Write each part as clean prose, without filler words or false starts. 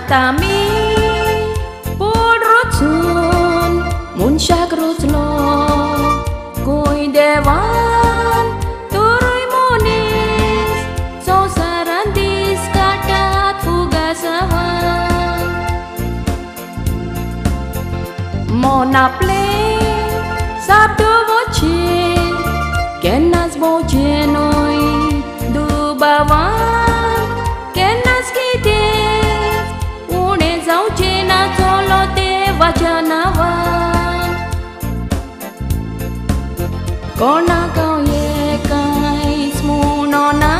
Tami podrotsun munshak rotlo koi devan turui monis so sarandis katat fugasavan mona play sabdo voce kenas voce noi dubavan kenas kite Vajanavan Kona kau ye kai smunona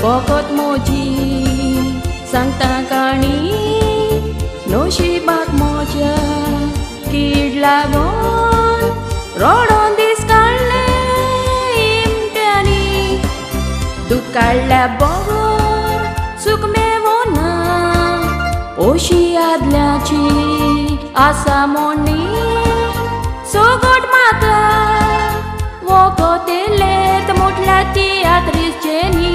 Fokot moji Sangta kani No shibak moja Kidlagon Rodon diskale impiani Dukala bogor Sukmevona Oshi adlachi asamoni Sogod mata Wokotelet mutlati atris jeni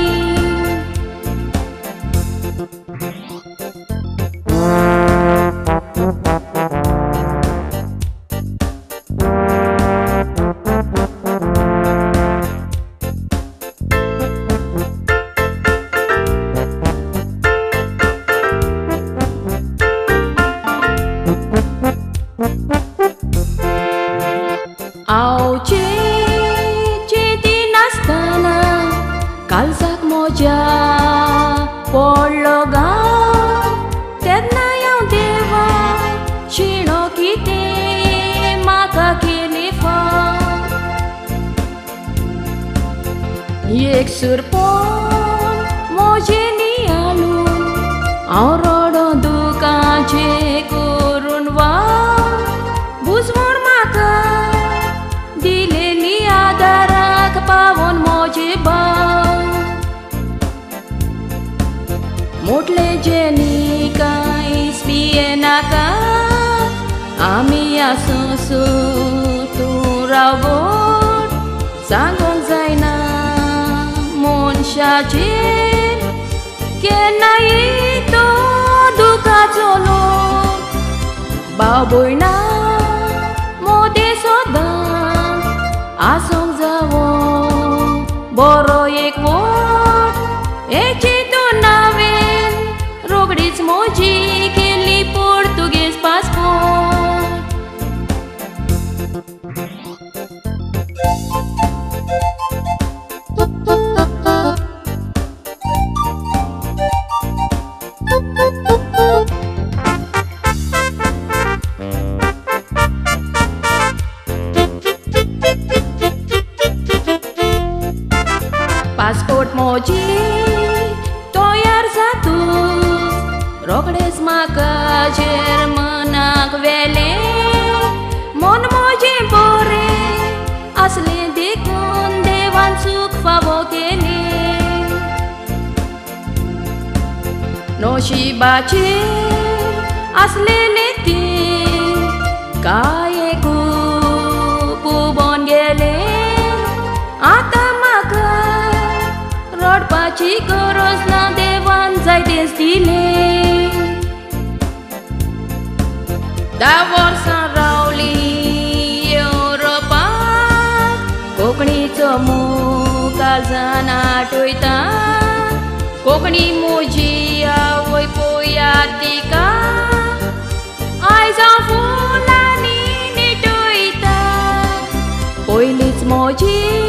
Au ce tinastana kalzak moja pologa tedna yang deva chino kite maka kilifa yek surpon mojeni alu aurodo duka je kurunwa busmor maka Dileli adara kapawon mojiba Motle jeni kai spienaka Ami asusu turawot Sangong zaina mon shajin Kena ito duka jolo Baboy na mode sodam Asong zawo boroyek wot Echito naven Rogris moji kili Portuguese passport Pasport moji toyar satu Rogres maka Jermanak vele Mon moji bore Asli dikun devan suk favokele No shibache Asli leti Kaye ku kubon gele Atamaka Rod pachi koros na devan zai destile Davor sarauli Europa Kokni chomu kalzana toita Kokni mujia oi poyatika Aiza fulani ni toita Poilits moji